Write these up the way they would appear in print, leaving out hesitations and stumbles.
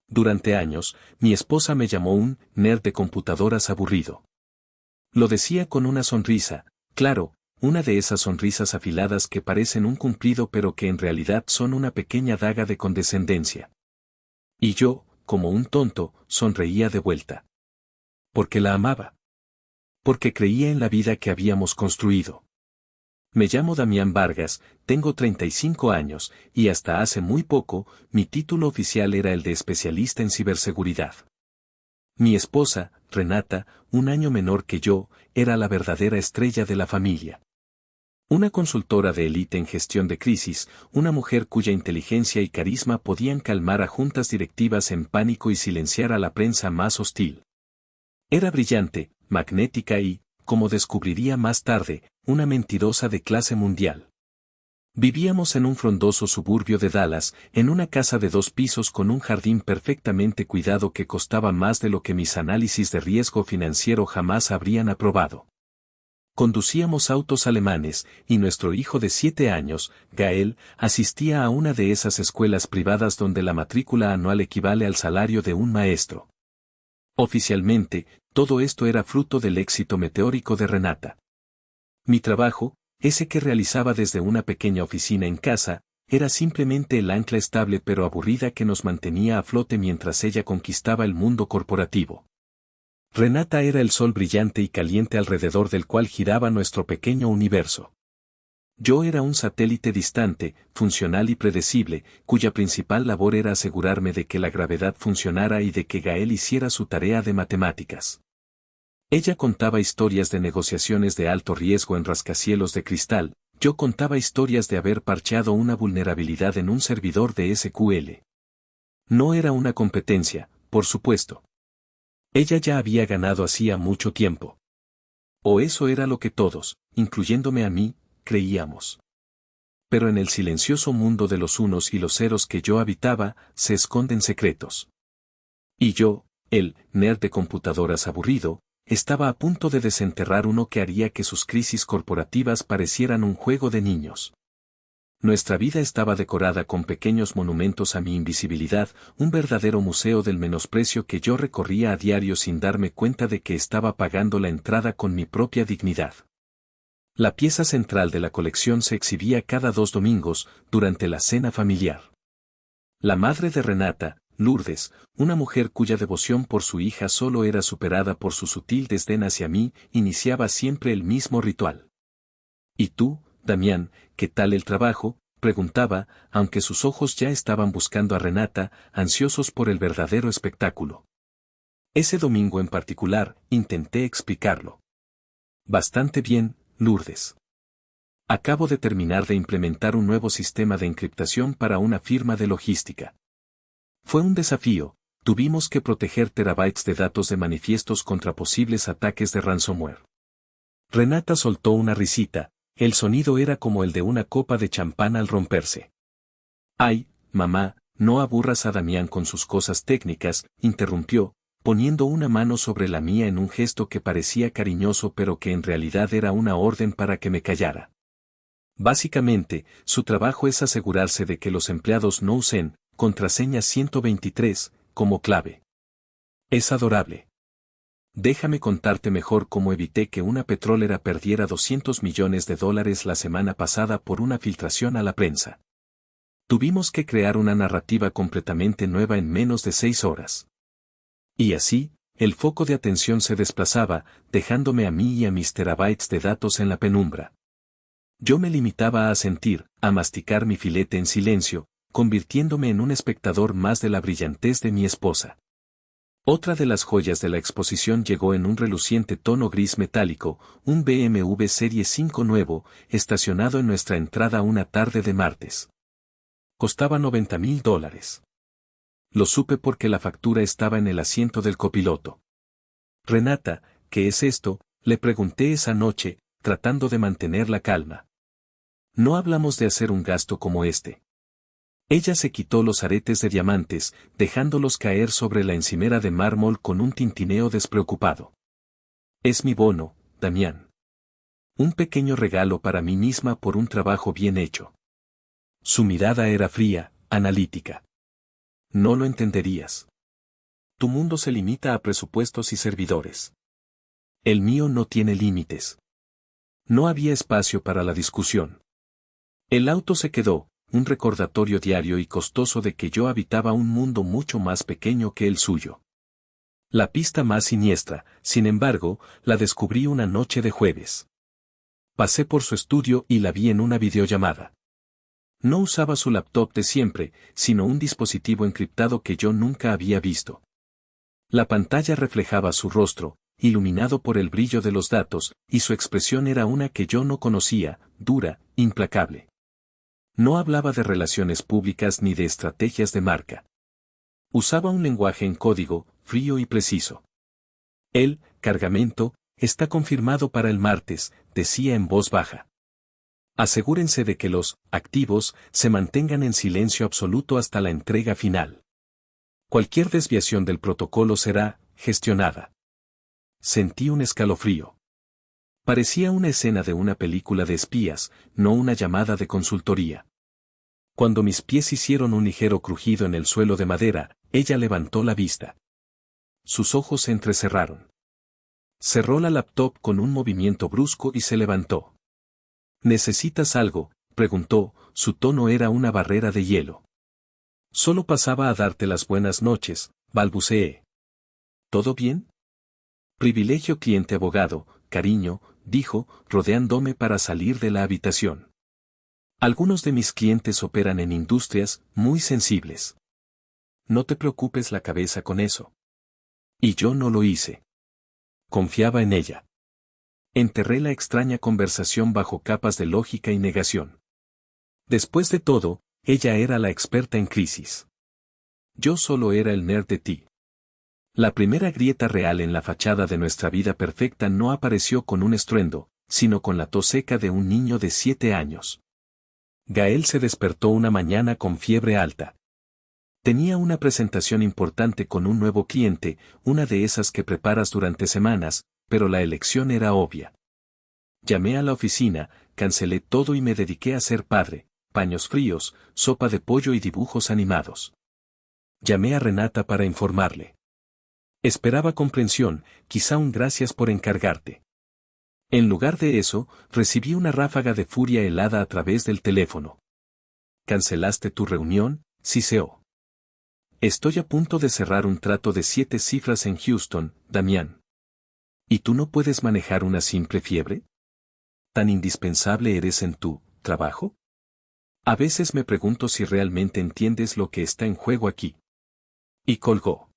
Durante años, mi esposa me llamó un nerd de computadoras aburrido. Lo decía con una sonrisa, claro, una de esas sonrisas afiladas que parecen un cumplido pero que en realidad son una pequeña daga de condescendencia. Y yo, como un tonto, sonreía de vuelta. Porque la amaba. Porque creía en la vida que habíamos construido. Me llamo Damián Vargas, tengo 35 años, y hasta hace muy poco, mi título oficial era el de especialista en ciberseguridad. Mi esposa, Renata, un año menor que yo, era la verdadera estrella de la familia. Una consultora de élite en gestión de crisis, una mujer cuya inteligencia y carisma podían calmar a juntas directivas en pánico y silenciar a la prensa más hostil. Era brillante, magnética y, como descubriría más tarde, una mentirosa de clase mundial. Vivíamos en un frondoso suburbio de Dallas, en una casa de 2 pisos con un jardín perfectamente cuidado que costaba más de lo que mis análisis de riesgo financiero jamás habrían aprobado. Conducíamos autos alemanes, y nuestro hijo de 7 años, Gael, asistía a una de esas escuelas privadas donde la matrícula anual equivale al salario de un maestro. Oficialmente, todo esto era fruto del éxito meteórico de Renata. Mi trabajo, ese que realizaba desde una pequeña oficina en casa, era simplemente el ancla estable pero aburrida que nos mantenía a flote mientras ella conquistaba el mundo corporativo. Renata era el sol brillante y caliente alrededor del cual giraba nuestro pequeño universo. Yo era un satélite distante, funcional y predecible, cuya principal labor era asegurarme de que la gravedad funcionara y de que Gael hiciera su tarea de matemáticas. Ella contaba historias de negociaciones de alto riesgo en rascacielos de cristal, yo contaba historias de haber parcheado una vulnerabilidad en un servidor de SQL. No era una competencia, por supuesto. Ella ya había ganado hacía mucho tiempo. O eso era lo que todos, incluyéndome a mí, creíamos. Pero en el silencioso mundo de los unos y los ceros que yo habitaba, se esconden secretos. Y yo, el nerd de computadoras aburrido, estaba a punto de desenterrar uno que haría que sus crisis corporativas parecieran un juego de niños. Nuestra vida estaba decorada con pequeños monumentos a mi invisibilidad, un verdadero museo del menosprecio que yo recorría a diario sin darme cuenta de que estaba pagando la entrada con mi propia dignidad. La pieza central de la colección se exhibía cada 2 domingos, durante la cena familiar. La madre de Renata, Lourdes, una mujer cuya devoción por su hija solo era superada por su sutil desdén hacia mí, iniciaba siempre el mismo ritual. ¿Y tú, Damián, qué tal el trabajo?, preguntaba, aunque sus ojos ya estaban buscando a Renata, ansiosos por el verdadero espectáculo. Ese domingo en particular, intenté explicarlo. Bastante bien, Lourdes. Acabo de terminar de implementar un nuevo sistema de encriptación para una firma de logística. Fue un desafío, tuvimos que proteger terabytes de datos de manifiestos contra posibles ataques de ransomware. Renata soltó una risita, el sonido era como el de una copa de champán al romperse. Ay, mamá, no aburras a Damián con sus cosas técnicas, interrumpió, poniendo una mano sobre la mía en un gesto que parecía cariñoso pero que en realidad era una orden para que me callara. Básicamente, su trabajo es asegurarse de que los empleados no usen contraseña 123 como clave. Es adorable. Déjame contarte mejor cómo evité que una petrolera perdiera $200 millones la semana pasada por una filtración a la prensa. Tuvimos que crear una narrativa completamente nueva en menos de 6 horas. Y así, el foco de atención se desplazaba, dejándome a mí y a mis terabytes de datos en la penumbra. Yo me limitaba a sentir, a masticar mi filete en silencio, convirtiéndome en un espectador más de la brillantez de mi esposa. Otra de las joyas de la exposición llegó en un reluciente tono gris metálico, un BMW Serie 5 nuevo, estacionado en nuestra entrada una tarde de martes. Costaba $90,000. Lo supe porque la factura estaba en el asiento del copiloto. Renata, ¿qué es esto?, le pregunté esa noche, tratando de mantener la calma. No hablamos de hacer un gasto como este. Ella se quitó los aretes de diamantes, dejándolos caer sobre la encimera de mármol con un tintineo despreocupado. Es mi bono, Damián. Un pequeño regalo para mí misma por un trabajo bien hecho. Su mirada era fría, analítica. No lo entenderías. Tu mundo se limita a presupuestos y servidores. El mío no tiene límites. No había espacio para la discusión. El auto se quedó, un recordatorio diario y costoso de que yo habitaba un mundo mucho más pequeño que el suyo. La pista más siniestra, sin embargo, la descubrí una noche de jueves. Pasé por su estudio y la vi en una videollamada. No usaba su laptop de siempre, sino un dispositivo encriptado que yo nunca había visto. La pantalla reflejaba su rostro, iluminado por el brillo de los datos, y su expresión era una que yo no conocía, dura, implacable. No hablaba de relaciones públicas ni de estrategias de marca. Usaba un lenguaje en código, frío y preciso. El cargamento está confirmado para el martes, decía en voz baja. Asegúrense de que los activos se mantengan en silencio absoluto hasta la entrega final. Cualquier desviación del protocolo será gestionada. Sentí un escalofrío. Parecía una escena de una película de espías, no una llamada de consultoría. Cuando mis pies hicieron un ligero crujido en el suelo de madera, ella levantó la vista. Sus ojos se entrecerraron. Cerró la laptop con un movimiento brusco y se levantó. ¿Necesitas algo?, preguntó, su tono era una barrera de hielo. Solo pasaba a darte las buenas noches, balbuceé. ¿Todo bien? Privilegio cliente abogado, cariño, dijo, rodeándome para salir de la habitación. Algunos de mis clientes operan en industrias muy sensibles. No te preocupes la cabeza con eso. Y yo no lo hice. Confiaba en ella. Enterré la extraña conversación bajo capas de lógica y negación. Después de todo, ella era la experta en crisis. Yo solo era el nerd de ti. La primera grieta real en la fachada de nuestra vida perfecta no apareció con un estruendo, sino con la tos seca de un niño de 7 años. Gael se despertó una mañana con fiebre alta. Tenía una presentación importante con un nuevo cliente, una de esas que preparas durante semanas, pero la elección era obvia. Llamé a la oficina, cancelé todo y me dediqué a ser padre, paños fríos, sopa de pollo y dibujos animados. Llamé a Renata para informarle. Esperaba comprensión, quizá un gracias por encargarte. En lugar de eso, recibí una ráfaga de furia helada a través del teléfono. ¿Cancelaste tu reunión, siseó? Estoy a punto de cerrar un trato de 7 cifras en Houston, Damián. ¿Y tú no puedes manejar una simple fiebre? ¿Tan indispensable eres en tu trabajo? A veces me pregunto si realmente entiendes lo que está en juego aquí. Y colgó.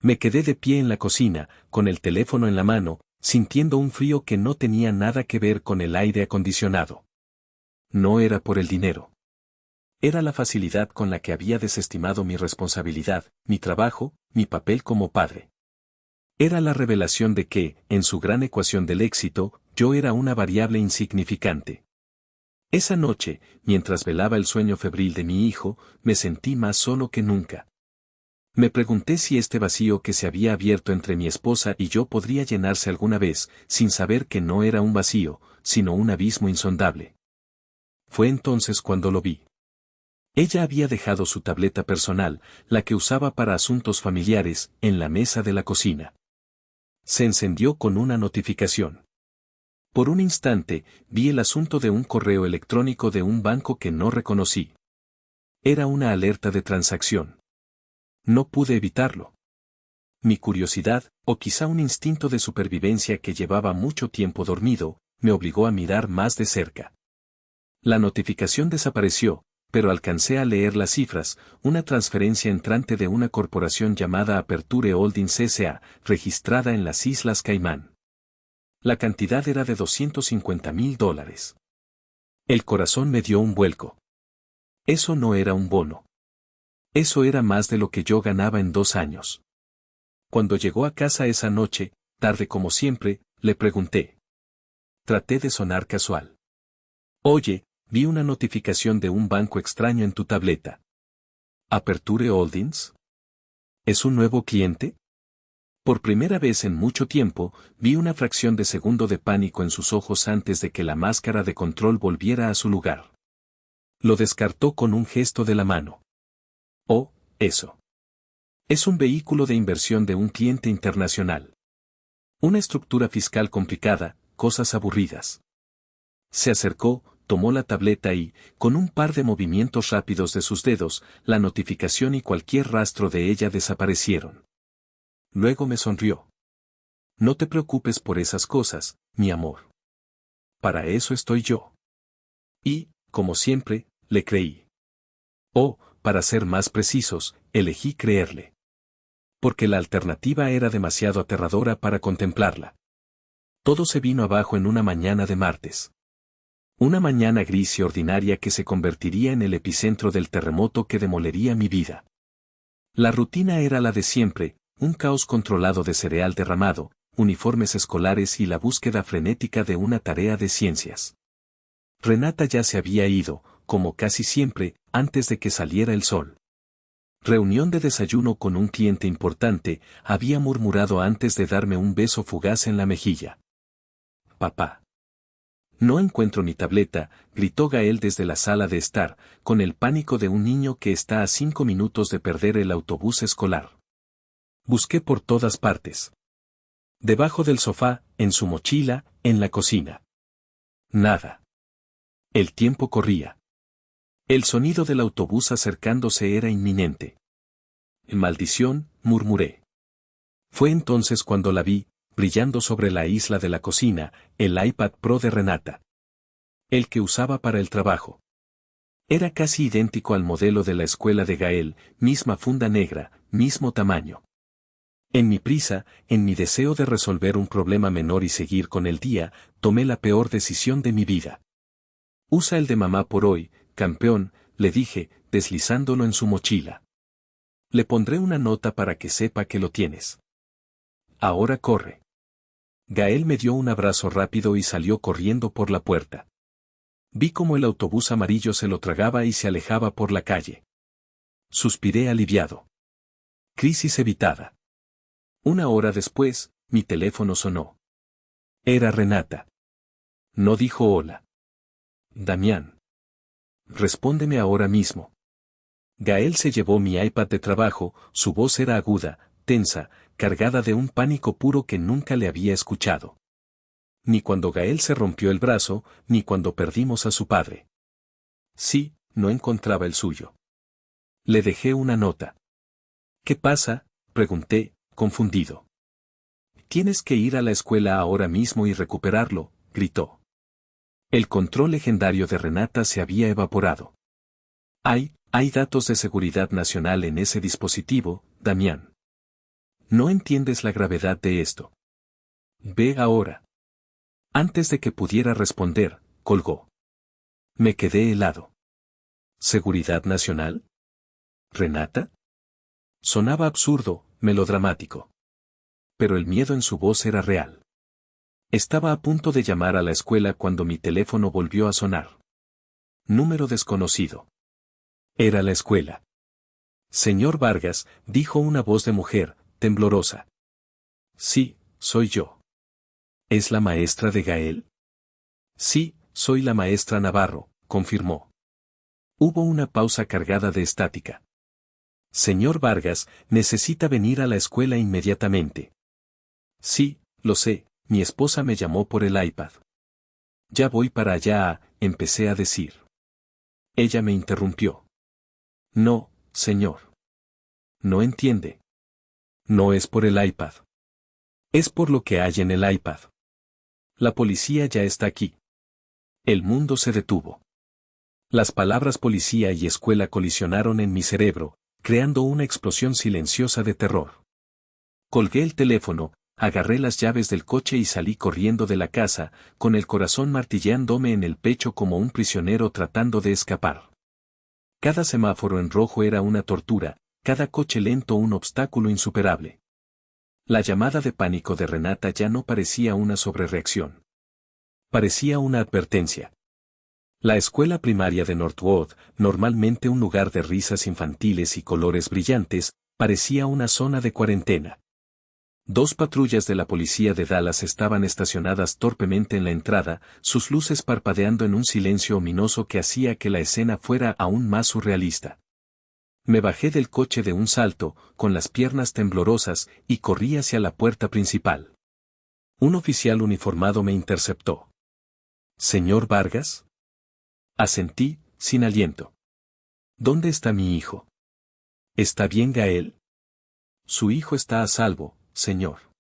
Me quedé de pie en la cocina, con el teléfono en la mano, sintiendo un frío que no tenía nada que ver con el aire acondicionado. No era por el dinero. Era la facilidad con la que había desestimado mi responsabilidad, mi trabajo, mi papel como padre. Era la revelación de que, en su gran ecuación del éxito, yo era una variable insignificante. Esa noche, mientras velaba el sueño febril de mi hijo, me sentí más solo que nunca. Me pregunté si este vacío que se había abierto entre mi esposa y yo podría llenarse alguna vez, sin saber que no era un vacío, sino un abismo insondable. Fue entonces cuando lo vi. Ella había dejado su tableta personal, la que usaba para asuntos familiares, en la mesa de la cocina. Se encendió con una notificación. Por un instante, vi el asunto de un correo electrónico de un banco que no reconocí. Era una alerta de transacción. No pude evitarlo. Mi curiosidad, o quizá un instinto de supervivencia que llevaba mucho tiempo dormido, me obligó a mirar más de cerca. La notificación desapareció, pero alcancé a leer las cifras, una transferencia entrante de una corporación llamada Aperture Holdings S.A., registrada en las Islas Caimán. La cantidad era de $250,000. El corazón me dio un vuelco. Eso no era un bono. Eso era más de lo que yo ganaba en 2 años. Cuando llegó a casa esa noche, tarde como siempre, le pregunté. Traté de sonar casual. Oye, vi una notificación de un banco extraño en tu tableta. ¿Aperture Holdings? ¿Es un nuevo cliente? Por primera vez en mucho tiempo, vi una fracción de segundo de pánico en sus ojos antes de que la máscara de control volviera a su lugar. Lo descartó con un gesto de la mano. Oh, eso. Es un vehículo de inversión de un cliente internacional. Una estructura fiscal complicada, cosas aburridas. Se acercó, tomó la tableta y, con un par de movimientos rápidos de sus dedos, la notificación y cualquier rastro de ella desaparecieron. Luego me sonrió. No te preocupes por esas cosas, mi amor. Para eso estoy yo. Y, como siempre, le creí. O, para ser más precisos, elegí creerle. Porque la alternativa era demasiado aterradora para contemplarla. Todo se vino abajo en una mañana de martes. Una mañana gris y ordinaria que se convertiría en el epicentro del terremoto que demolería mi vida. La rutina era la de siempre, un caos controlado de cereal derramado, uniformes escolares y la búsqueda frenética de una tarea de ciencias. Renata ya se había ido, como casi siempre, antes de que saliera el sol. Reunión de desayuno con un cliente importante, había murmurado antes de darme un beso fugaz en la mejilla. Papá. No encuentro mi tableta, gritó Gael desde la sala de estar, con el pánico de un niño que está a 5 minutos de perder el autobús escolar. Busqué por todas partes. Debajo del sofá, en su mochila, en la cocina. Nada. El tiempo corría. El sonido del autobús acercándose era inminente. Maldición, murmuré. Fue entonces cuando la vi, brillando sobre la isla de la cocina, el iPad Pro de Renata. El que usaba para el trabajo. Era casi idéntico al modelo de la escuela de Gael, misma funda negra, mismo tamaño. En mi prisa, en mi deseo de resolver un problema menor y seguir con el día, tomé la peor decisión de mi vida. Usa el de mamá por hoy, campeón, le dije, deslizándolo en su mochila. Le pondré una nota para que sepa que lo tienes. Ahora corre. Gael me dio un abrazo rápido y salió corriendo por la puerta. Vi cómo el autobús amarillo se lo tragaba y se alejaba por la calle. Suspiré aliviado. Crisis evitada. Una hora después, mi teléfono sonó. Era Renata. No dijo hola. Damián. Respóndeme ahora mismo. Gael se llevó mi iPad de trabajo, su voz era aguda, tensa, cargada de un pánico puro que nunca le había escuchado. Ni cuando Gael se rompió el brazo, ni cuando perdimos a su padre. Sí, no encontraba el suyo. Le dejé una nota. ¿Qué pasa?, pregunté, confundido. Tienes que ir a la escuela ahora mismo y recuperarlo, gritó. El control legendario de Renata se había evaporado. Hay datos de seguridad nacional en ese dispositivo, Damián. No entiendes la gravedad de esto. Ve ahora. Antes de que pudiera responder, colgó. Me quedé helado. ¿Seguridad nacional? ¿Renata? Sonaba absurdo, melodramático. Pero el miedo en su voz era real. Estaba a punto de llamar a la escuela cuando mi teléfono volvió a sonar. Número desconocido. Era la escuela. Señor Vargas, dijo una voz de mujer, temblorosa. Sí, soy yo. ¿Es la maestra de Gael? Sí, soy la maestra Navarro, confirmó. Hubo una pausa cargada de estática. Señor Vargas, necesita venir a la escuela inmediatamente. Sí, lo sé, mi esposa me llamó por el iPad. Ya voy para allá, empecé a decir. Ella me interrumpió. No, señor. No entiende. No es por el iPad. Es por lo que hay en el iPad. La policía ya está aquí. El mundo se detuvo. Las palabras policía y escuela colisionaron en mi cerebro, creando una explosión silenciosa de terror. Colgué el teléfono, agarré las llaves del coche y salí corriendo de la casa, con el corazón martillándome en el pecho como un prisionero tratando de escapar. Cada semáforo en rojo era una tortura, cada coche lento un obstáculo insuperable. La llamada de pánico de Renata ya no parecía una sobrereacción. Parecía una advertencia. La escuela primaria de Northwood, normalmente un lugar de risas infantiles y colores brillantes, parecía una zona de cuarentena. 2 patrullas de la policía de Dallas estaban estacionadas torpemente en la entrada, sus luces parpadeando en un silencio ominoso que hacía que la escena fuera aún más surrealista. Me bajé del coche de un salto, con las piernas temblorosas, y corrí hacia la puerta principal. Un oficial uniformado me interceptó. ¿Señor Vargas? Asentí, sin aliento. ¿Dónde está mi hijo? ¿Está bien Gael? Su hijo está a salvo, señor.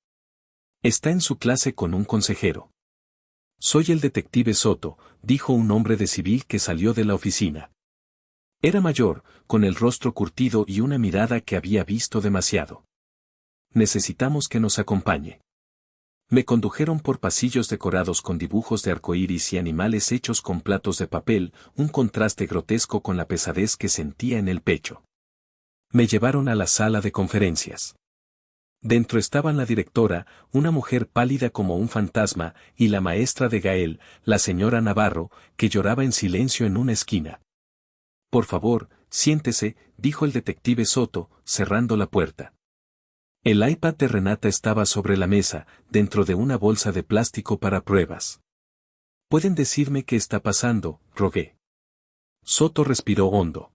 Está en su clase con un consejero. Soy el detective Soto, dijo un hombre de civil que salió de la oficina. Era mayor, con el rostro curtido y una mirada que había visto demasiado. Necesitamos que nos acompañe. Me condujeron por pasillos decorados con dibujos de arcoíris y animales hechos con platos de papel, un contraste grotesco con la pesadez que sentía en el pecho. Me llevaron a la sala de conferencias. Dentro estaban la directora, una mujer pálida como un fantasma, y la maestra de Gael, la señora Navarro, que lloraba en silencio en una esquina. Por favor, siéntese, dijo el detective Soto, cerrando la puerta. El iPad de Renata estaba sobre la mesa, dentro de una bolsa de plástico para pruebas. ¿Pueden decirme qué está pasando?, rogué. Soto respiró hondo.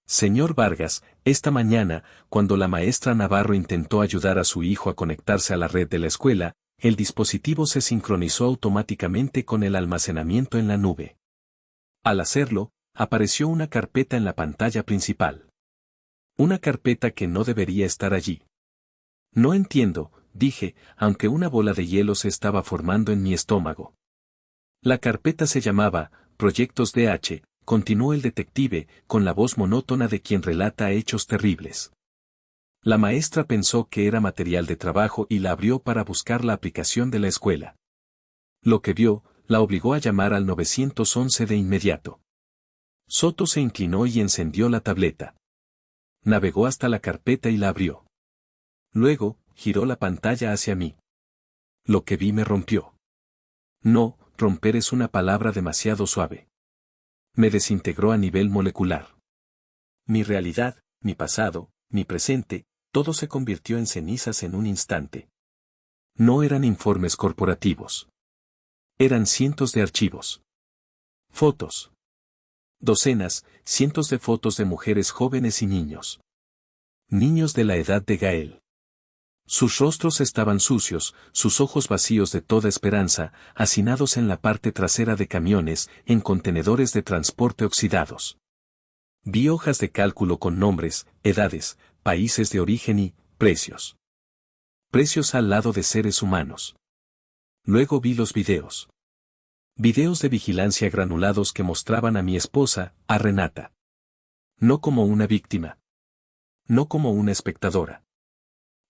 Señor Vargas, esta mañana, cuando la maestra Navarro intentó ayudar a su hijo a conectarse a la red de la escuela, el dispositivo se sincronizó automáticamente con el almacenamiento en la nube. Al hacerlo, apareció una carpeta en la pantalla principal. Una carpeta que no debería estar allí. No entiendo, dije, aunque una bola de hielo se estaba formando en mi estómago. La carpeta se llamaba Proyectos DH, continuó el detective, con la voz monótona de quien relata hechos terribles. La maestra pensó que era material de trabajo y la abrió para buscar la aplicación de la escuela. Lo que vio, la obligó a llamar al 911 de inmediato. Soto se inclinó y encendió la tableta. Navegó hasta la carpeta y la abrió. Luego, giró la pantalla hacia mí. Lo que vi me rompió. No, romper es una palabra demasiado suave. Me desintegró a nivel molecular. Mi realidad, mi pasado, mi presente, todo se convirtió en cenizas en un instante. No eran informes corporativos. Eran cientos de archivos. Fotos. Docenas, cientos de fotos de mujeres jóvenes y niños. Niños de la edad de Gael. Sus rostros estaban sucios, sus ojos vacíos de toda esperanza, hacinados en la parte trasera de camiones, en contenedores de transporte oxidados. Vi hojas de cálculo con nombres, edades, países de origen y precios. Precios al lado de seres humanos. Luego vi los videos. Videos de vigilancia granulados que mostraban a mi esposa, a Renata. No como una víctima. No como una espectadora.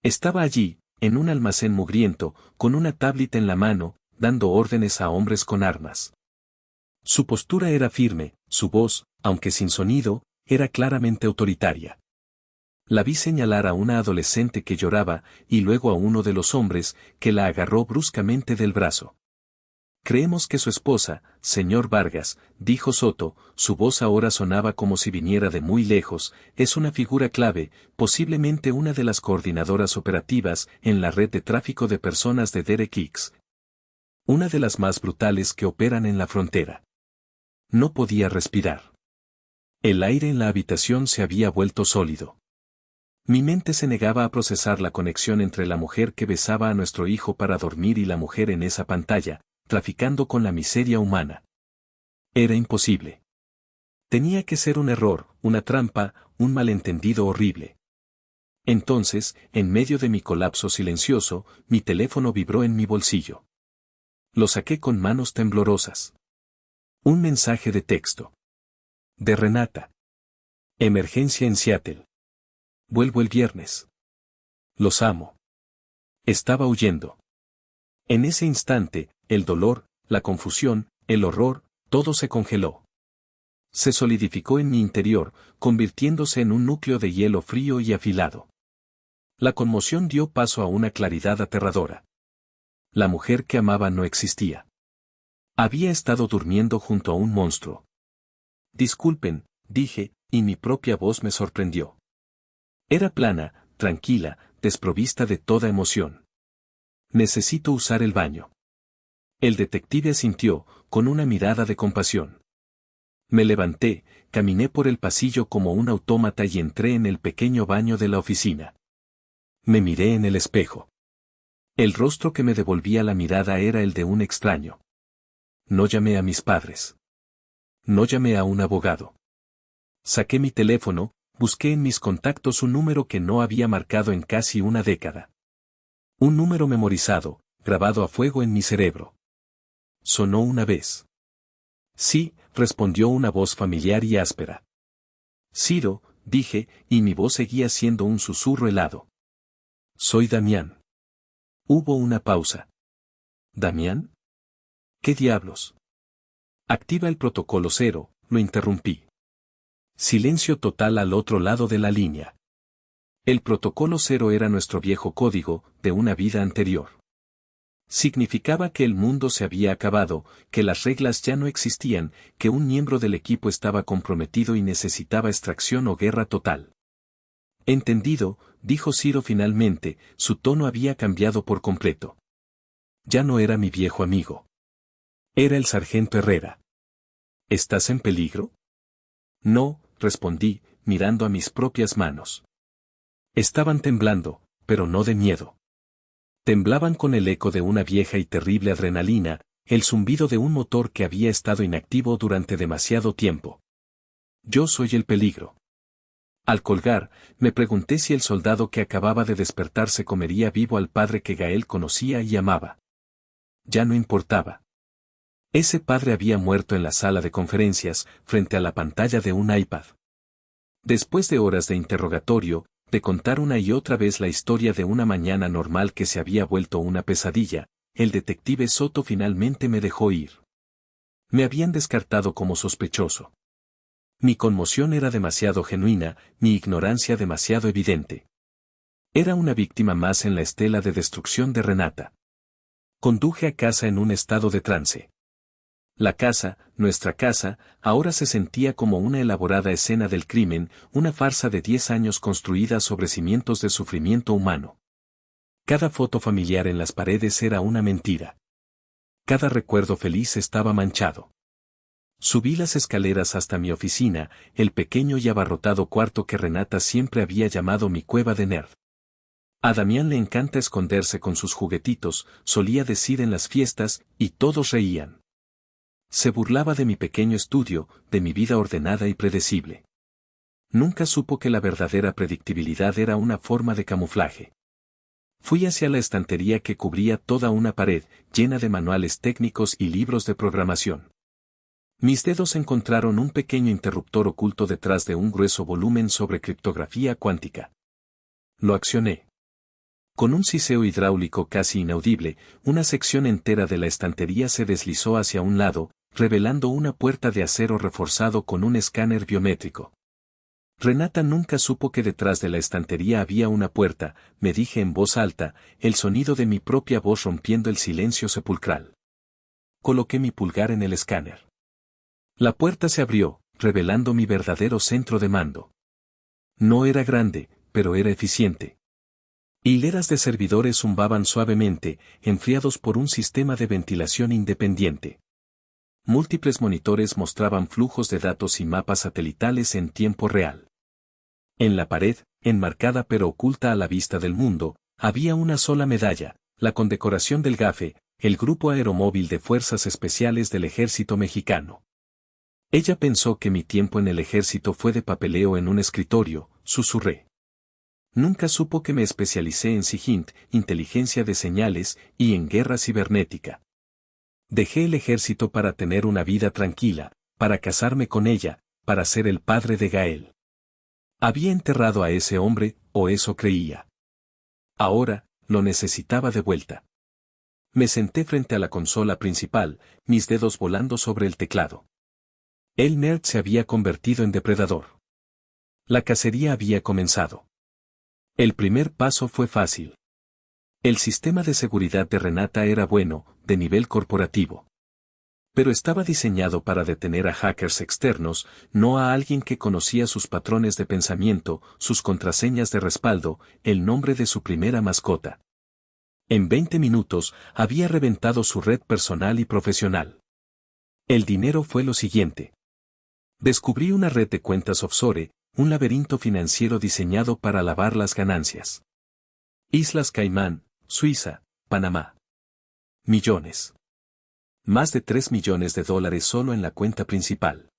Estaba allí, en un almacén mugriento, con una tablet en la mano, dando órdenes a hombres con armas. Su postura era firme, su voz, aunque sin sonido, era claramente autoritaria. La vi señalar a una adolescente que lloraba, y luego a uno de los hombres, que la agarró bruscamente del brazo. Creemos que su esposa, señor Vargas, dijo Soto, su voz ahora sonaba como si viniera de muy lejos, es una figura clave, posiblemente una de las coordinadoras operativas en la red de tráfico de personas de Derek X. Una de las más brutales que operan en la frontera. No podía respirar. El aire en la habitación se había vuelto sólido. Mi mente se negaba a procesar la conexión entre la mujer que besaba a nuestro hijo para dormir y la mujer en esa pantalla, traficando con la miseria humana. Era imposible. Tenía que ser un error, una trampa, un malentendido horrible. Entonces, en medio de mi colapso silencioso, mi teléfono vibró en mi bolsillo. Lo saqué con manos temblorosas. Un mensaje de texto. De Renata. Emergencia en Seattle. Vuelvo el viernes. Los amo. Estaba huyendo. En ese instante, el dolor, la confusión, el horror, todo se congeló. Se solidificó en mi interior, convirtiéndose en un núcleo de hielo frío y afilado. La conmoción dio paso a una claridad aterradora. La mujer que amaba no existía. Había estado durmiendo junto a un monstruo. Disculpen, dije, y mi propia voz me sorprendió. Era plana, tranquila, desprovista de toda emoción. Necesito usar el baño. El detective asintió, con una mirada de compasión. Me levanté, caminé por el pasillo como un autómata y entré en el pequeño baño de la oficina. Me miré en el espejo. El rostro que me devolvía la mirada era el de un extraño. No llamé a mis padres. No llamé a un abogado. Saqué mi teléfono, busqué en mis contactos un número que no había marcado en casi una década. Un número memorizado, grabado a fuego en mi cerebro. Sonó una vez. Sí, respondió una voz familiar y áspera. Ciro, dije, y mi voz seguía siendo un susurro helado. Soy Damián. Hubo una pausa. ¿Damián? ¿Qué diablos? Activa el protocolo 0, lo interrumpí. Silencio total al otro lado de la línea. El protocolo 0 era nuestro viejo código, de una vida anterior. Significaba que el mundo se había acabado, que las reglas ya no existían, que un miembro del equipo estaba comprometido y necesitaba extracción o guerra total. Entendido, dijo Ciro finalmente, su tono había cambiado por completo. Ya no era mi viejo amigo. Era el sargento Herrera. ¿Estás en peligro? No, respondí, mirando a mis propias manos. Estaban temblando, pero no de miedo. Temblaban con el eco de una vieja y terrible adrenalina, el zumbido de un motor que había estado inactivo durante demasiado tiempo. Yo soy el peligro. Al colgar, me pregunté si el soldado que acababa de despertar se comería vivo al padre que Gael conocía y amaba. Ya no importaba. Ese padre había muerto en la sala de conferencias, frente a la pantalla de un iPad. Después de horas de interrogatorio, de contar una y otra vez la historia de una mañana normal que se había vuelto una pesadilla, el detective Soto finalmente me dejó ir. Me habían descartado como sospechoso. Mi conmoción era demasiado genuina, mi ignorancia demasiado evidente. Era una víctima más en la estela de destrucción de Renata. Conduje a casa en un estado de trance. La casa, nuestra casa, ahora se sentía como una elaborada escena del crimen, una farsa de 10 años construida sobre cimientos de sufrimiento humano. Cada foto familiar en las paredes era una mentira. Cada recuerdo feliz estaba manchado. Subí las escaleras hasta mi oficina, el pequeño y abarrotado cuarto que Renata siempre había llamado mi cueva de nerd. A Damián le encanta esconderse con sus juguetitos, solía decir en las fiestas, y todos reían. Se burlaba de mi pequeño estudio, de mi vida ordenada y predecible. Nunca supo que la verdadera predictibilidad era una forma de camuflaje. Fui hacia la estantería que cubría toda una pared, llena de manuales técnicos y libros de programación. Mis dedos encontraron un pequeño interruptor oculto detrás de un grueso volumen sobre criptografía cuántica. Lo accioné. Con un siseo hidráulico casi inaudible, una sección entera de la estantería se deslizó hacia un lado, revelando una puerta de acero reforzado con un escáner biométrico. Renata nunca supo que detrás de la estantería había una puerta, me dije en voz alta, el sonido de mi propia voz rompiendo el silencio sepulcral. Coloqué mi pulgar en el escáner. La puerta se abrió, revelando mi verdadero centro de mando. No era grande, pero era eficiente. Hileras de servidores zumbaban suavemente, enfriados por un sistema de ventilación independiente. Múltiples monitores mostraban flujos de datos y mapas satelitales en tiempo real. En la pared, enmarcada pero oculta a la vista del mundo, había una sola medalla, la condecoración del GAFE, el Grupo Aeromóvil de Fuerzas Especiales del Ejército Mexicano. Ella pensó que mi tiempo en el ejército fue de papeleo en un escritorio, susurré. Nunca supo que me especialicé en SIGINT, inteligencia de señales, y en guerra cibernética. Dejé el ejército para tener una vida tranquila, para casarme con ella, para ser el padre de Gael. Había enterrado a ese hombre, o eso creía. Ahora, lo necesitaba de vuelta. Me senté frente a la consola principal, mis dedos volando sobre el teclado. El nerd se había convertido en depredador. La cacería había comenzado. El primer paso fue fácil. El sistema de seguridad de Renata era bueno, de nivel corporativo. Pero estaba diseñado para detener a hackers externos, no a alguien que conocía sus patrones de pensamiento, sus contraseñas de respaldo, el nombre de su primera mascota. En 20 minutos, había reventado su red personal y profesional. El dinero fue lo siguiente. Descubrí una red de cuentas offshore, un laberinto financiero diseñado para lavar las ganancias. Islas Caimán, Suiza, Panamá. Millones. Más de $3 millones solo en la cuenta principal.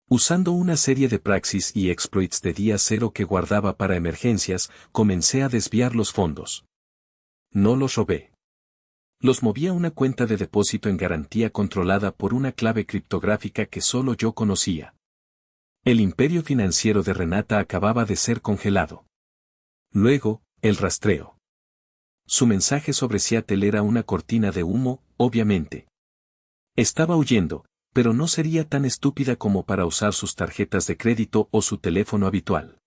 Usando una serie de praxis y exploits de día cero que guardaba para emergencias, comencé a desviar los fondos. No los robé. Los moví a una cuenta de depósito en garantía controlada por una clave criptográfica que solo yo conocía. El imperio financiero de Renata acababa de ser congelado. Luego, el rastreo. Su mensaje sobre Seattle era una cortina de humo, obviamente. Estaba huyendo, pero no sería tan estúpida como para usar sus tarjetas de crédito o su teléfono habitual.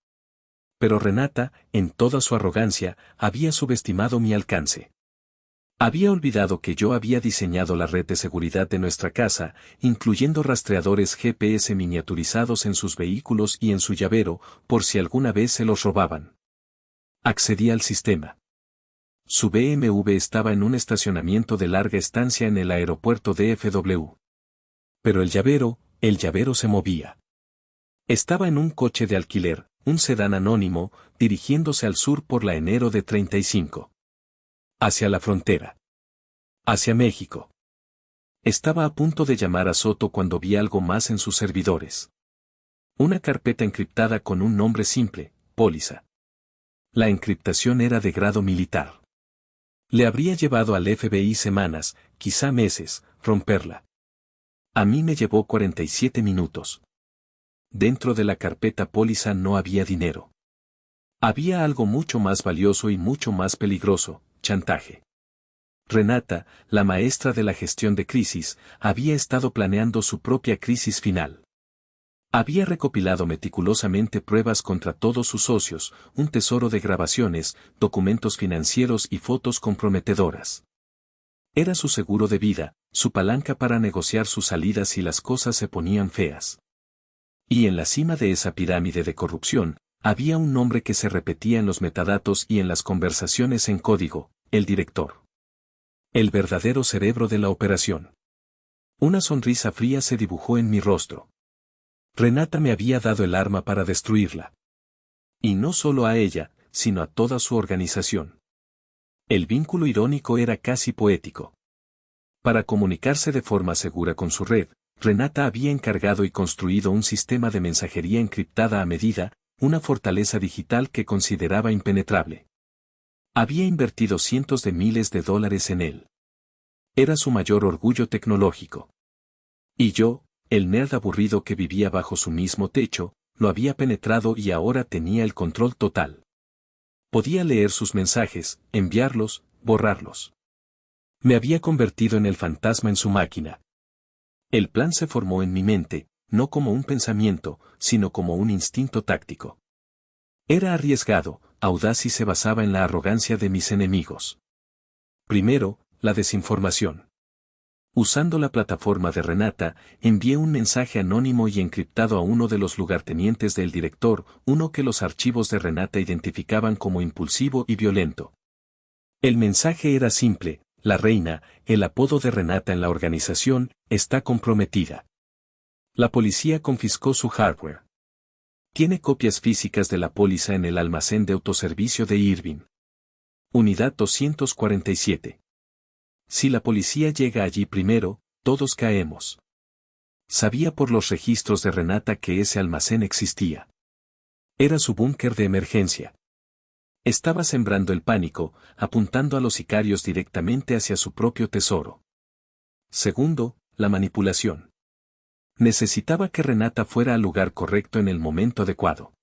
Pero Renata, en toda su arrogancia, había subestimado mi alcance. Había olvidado que yo había diseñado la red de seguridad de nuestra casa, incluyendo rastreadores GPS miniaturizados en sus vehículos y en su llavero, por si alguna vez se los robaban. Accedí al sistema. Su BMW estaba en un estacionamiento de larga estancia en el aeropuerto de DFW. Pero el llavero se movía. Estaba en un coche de alquiler, un sedán anónimo, dirigiéndose al sur por la enero de 35. Hacia la frontera. Hacia México. Estaba a punto de llamar a Soto cuando vi algo más en sus servidores. Una carpeta encriptada con un nombre simple, póliza. La encriptación era de grado militar. Le habría llevado al FBI semanas, quizá meses, romperla. A mí me llevó 47 minutos. Dentro de la carpeta póliza no había dinero. Había algo mucho más valioso y mucho más peligroso, chantaje. Renata, la maestra de la gestión de crisis, había estado planeando su propia crisis final. Había recopilado meticulosamente pruebas contra todos sus socios, un tesoro de grabaciones, documentos financieros y fotos comprometedoras. Era su seguro de vida, su palanca para negociar sus salidas si las cosas se ponían feas. Y en la cima de esa pirámide de corrupción, había un nombre que se repetía en los metadatos y en las conversaciones en código, el director. El verdadero cerebro de la operación. Una sonrisa fría se dibujó en mi rostro. Renata me había dado el arma para destruirla. Y no solo a ella, sino a toda su organización. El vínculo irónico era casi poético. Para comunicarse de forma segura con su red, Renata había encargado y construido un sistema de mensajería encriptada a medida, una fortaleza digital que consideraba impenetrable. Había invertido cientos de miles de dólares en él. Era su mayor orgullo tecnológico. Y yo, el nerd aburrido que vivía bajo su mismo techo, lo había penetrado y ahora tenía el control total. Podía leer sus mensajes, enviarlos, borrarlos. Me había convertido en el fantasma en su máquina. El plan se formó en mi mente, no como un pensamiento, sino como un instinto táctico. Era arriesgado, audaz y se basaba en la arrogancia de mis enemigos. Primero, la desinformación. Usando la plataforma de Renata, envié un mensaje anónimo y encriptado a uno de los lugartenientes del director, uno que los archivos de Renata identificaban como impulsivo y violento. El mensaje era simple: la reina, el apodo de Renata en la organización, está comprometida. La policía confiscó su hardware. Tiene copias físicas de la póliza en el almacén de autoservicio de Irving. Unidad 247. Si la policía llega allí primero, todos caemos. Sabía por los registros de Renata que ese almacén existía. Era su búnker de emergencia. Estaba sembrando el pánico, apuntando a los sicarios directamente hacia su propio tesoro. Segundo, la manipulación. Necesitaba que Renata fuera al lugar correcto en el momento adecuado.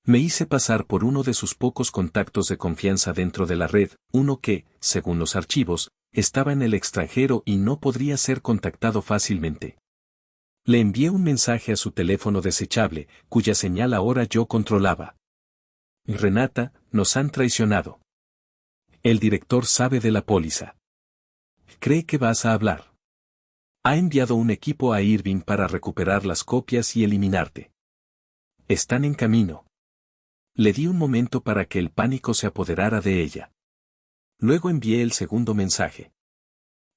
Me hice pasar por uno de sus pocos contactos de confianza dentro de la red, uno que, según los archivos, estaba en el extranjero y no podría ser contactado fácilmente. Le envié un mensaje a su teléfono desechable, cuya señal ahora yo controlaba. Renata, nos han traicionado. El director sabe de la póliza. Cree que vas a hablar. Ha enviado un equipo a Irving para recuperar las copias y eliminarte. Están en camino. Le di un momento para que el pánico se apoderara de ella. Luego envié el segundo mensaje.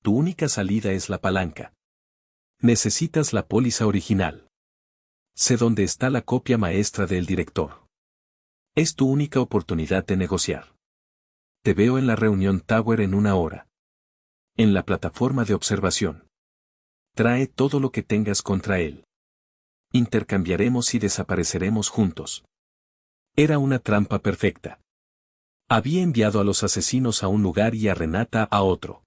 Tu única salida es la palanca. Necesitas la póliza original. Sé dónde está la copia maestra del director. Es tu única oportunidad de negociar. Te veo en la reunión Tower en 1 hora. En la plataforma de observación. Trae todo lo que tengas contra él. Intercambiaremos y desapareceremos juntos. Era una trampa perfecta. Había enviado a los asesinos a un lugar y a Renata a otro.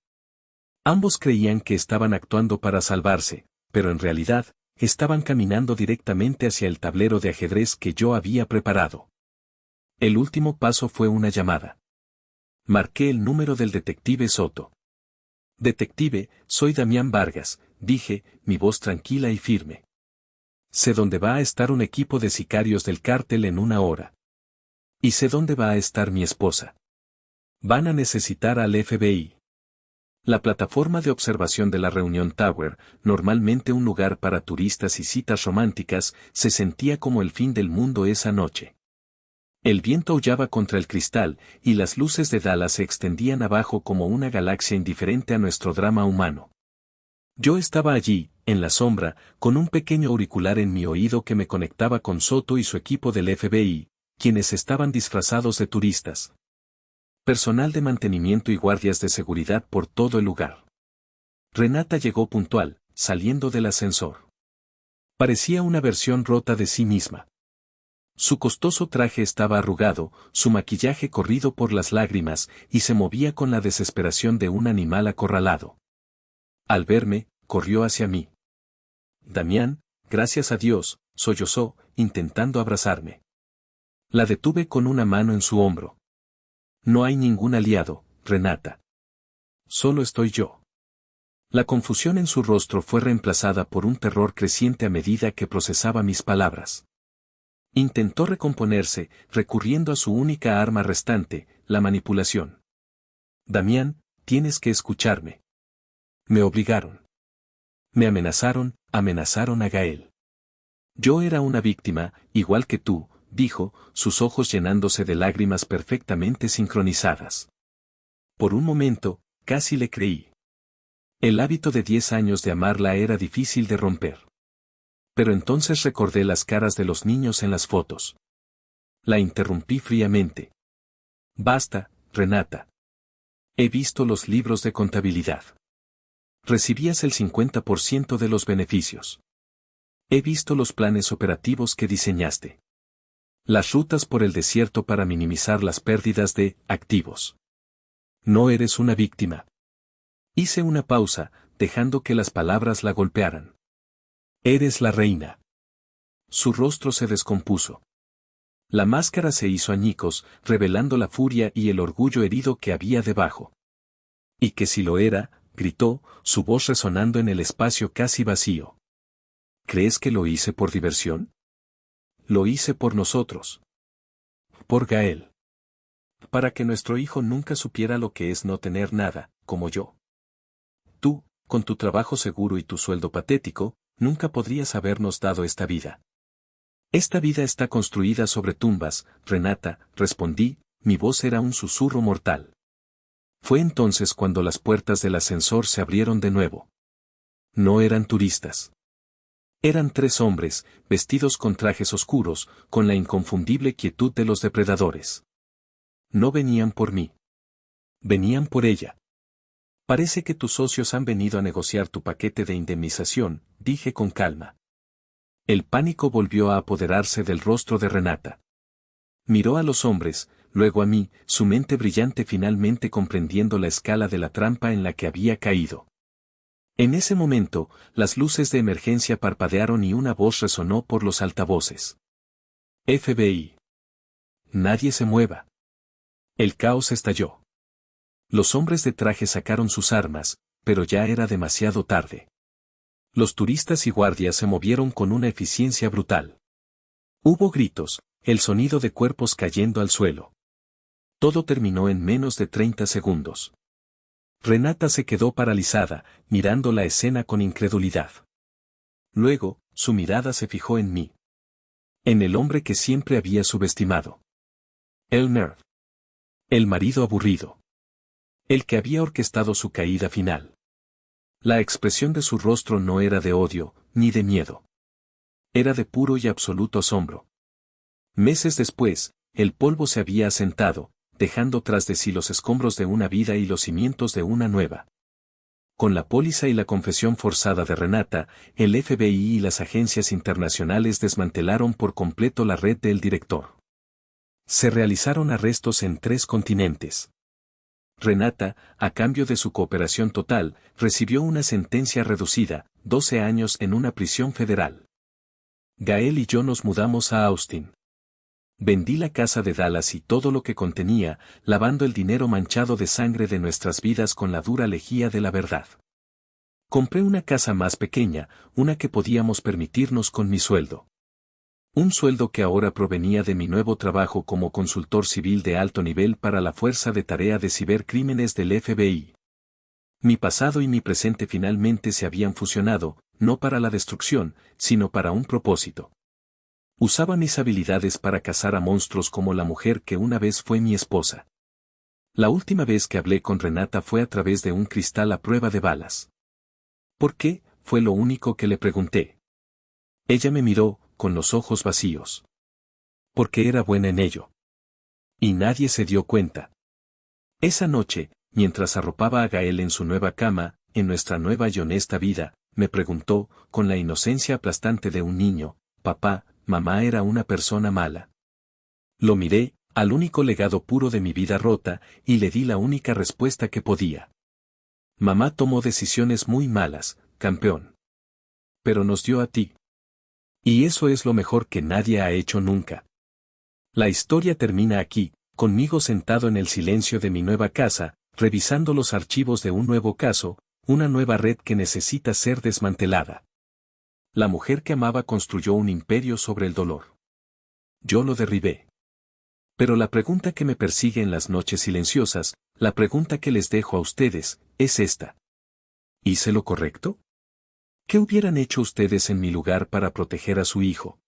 Ambos creían que estaban actuando para salvarse, pero en realidad, estaban caminando directamente hacia el tablero de ajedrez que yo había preparado. El último paso fue una llamada. Marqué el número del detective Soto. Detective, soy Damián Vargas, dije, mi voz tranquila y firme. Sé dónde va a estar un equipo de sicarios del cártel en 1 hora. Y sé dónde va a estar mi esposa. Van a necesitar al FBI. La plataforma de observación de la reunión Tower, normalmente un lugar para turistas y citas románticas, se sentía como el fin del mundo esa noche. El viento aullaba contra el cristal, y las luces de Dallas se extendían abajo como una galaxia indiferente a nuestro drama humano. Yo estaba allí, en la sombra, con un pequeño auricular en mi oído que me conectaba con Soto y su equipo del FBI, quienes estaban disfrazados de turistas. Personal de mantenimiento y guardias de seguridad por todo el lugar. Renata llegó puntual, saliendo del ascensor. Parecía una versión rota de sí misma. Su costoso traje estaba arrugado, su maquillaje corrido por las lágrimas, y se movía con la desesperación de un animal acorralado. Al verme, corrió hacia mí. Damián, gracias a Dios, sollozó, intentando abrazarme. La detuve con una mano en su hombro. No hay ningún aliado, Renata. Solo estoy yo. La confusión en su rostro fue reemplazada por un terror creciente a medida que procesaba mis palabras. Intentó recomponerse, recurriendo a su única arma restante, la manipulación. Damián, tienes que escucharme. Me obligaron. Me amenazaron a Gael. Yo era una víctima, igual que tú, dijo, sus ojos llenándose de lágrimas perfectamente sincronizadas. Por un momento, casi le creí. El hábito de 10 años de amarla era difícil de romper. Pero entonces recordé las caras de los niños en las fotos. La interrumpí fríamente. Basta, Renata. He visto los libros de contabilidad. Recibías el 50% de los beneficios. He visto los planes operativos que diseñaste. Las rutas por el desierto para minimizar las pérdidas de activos. No eres una víctima. Hice una pausa, dejando que las palabras la golpearan. Eres la reina. Su rostro se descompuso. La máscara se hizo añicos, revelando la furia y el orgullo herido que había debajo. Y que si lo era, gritó, su voz resonando en el espacio casi vacío. ¿Crees que lo hice por diversión? Lo hice por nosotros. Por Gael. Para que nuestro hijo nunca supiera lo que es no tener nada, como yo. Tú, con tu trabajo seguro y tu sueldo patético, nunca podrías habernos dado esta vida. Esta vida está construida sobre tumbas, Renata, respondí, mi voz era un susurro mortal. Fue entonces cuando las puertas del ascensor se abrieron de nuevo. No eran turistas. Eran 3 hombres, vestidos con trajes oscuros, con la inconfundible quietud de los depredadores. No venían por mí. Venían por ella. Parece que tus socios han venido a negociar tu paquete de indemnización, dije con calma. El pánico volvió a apoderarse del rostro de Renata. Miró a los hombres, luego a mí, su mente brillante finalmente comprendiendo la escala de la trampa en la que había caído. En ese momento, las luces de emergencia parpadearon y una voz resonó por los altavoces. FBI. Nadie se mueva. El caos estalló. Los hombres de traje sacaron sus armas, pero ya era demasiado tarde. Los turistas y guardias se movieron con una eficiencia brutal. Hubo gritos, el sonido de cuerpos cayendo al suelo. Todo terminó en menos de 30 segundos. Renata se quedó paralizada, mirando la escena con incredulidad. Luego, su mirada se fijó en mí. En el hombre que siempre había subestimado. El nerd. El marido aburrido. El que había orquestado su caída final. La expresión de su rostro no era de odio, ni de miedo. Era de puro y absoluto asombro. Meses después, el polvo se había asentado, dejando tras de sí los escombros de una vida y los cimientos de una nueva. Con la póliza y la confesión forzada de Renata, el FBI y las agencias internacionales desmantelaron por completo la red del director. Se realizaron arrestos en 3 continentes. Renata, a cambio de su cooperación total, recibió una sentencia reducida, 12 años en una prisión federal. Gael y yo nos mudamos a Austin. Vendí la casa de Dallas y todo lo que contenía, lavando el dinero manchado de sangre de nuestras vidas con la dura lejía de la verdad. Compré una casa más pequeña, una que podíamos permitirnos con mi sueldo. Un sueldo que ahora provenía de mi nuevo trabajo como consultor civil de alto nivel para la Fuerza de Tarea de Cibercrímenes del FBI. Mi pasado y mi presente finalmente se habían fusionado, no para la destrucción, sino para un propósito. Usaba mis habilidades para cazar a monstruos como la mujer que una vez fue mi esposa. La última vez que hablé con Renata fue a través de un cristal a prueba de balas. ¿Por qué? Fue lo único que le pregunté. Ella me miró, con los ojos vacíos. Porque era buena en ello. Y nadie se dio cuenta. Esa noche, mientras arropaba a Gael en su nueva cama, en nuestra nueva y honesta vida, me preguntó, con la inocencia aplastante de un niño, papá, mamá era una persona mala. Lo miré, al único legado puro de mi vida rota, y le di la única respuesta que podía. Mamá tomó decisiones muy malas, campeón. Pero nos dio a ti. Y eso es lo mejor que nadie ha hecho nunca. La historia termina aquí, conmigo sentado en el silencio de mi nueva casa, revisando los archivos de un nuevo caso, una nueva red que necesita ser desmantelada. La mujer que amaba construyó un imperio sobre el dolor. Yo lo derribé. Pero la pregunta que me persigue en las noches silenciosas, la pregunta que les dejo a ustedes, es esta. ¿Hice lo correcto? ¿Qué hubieran hecho ustedes en mi lugar para proteger a su hijo?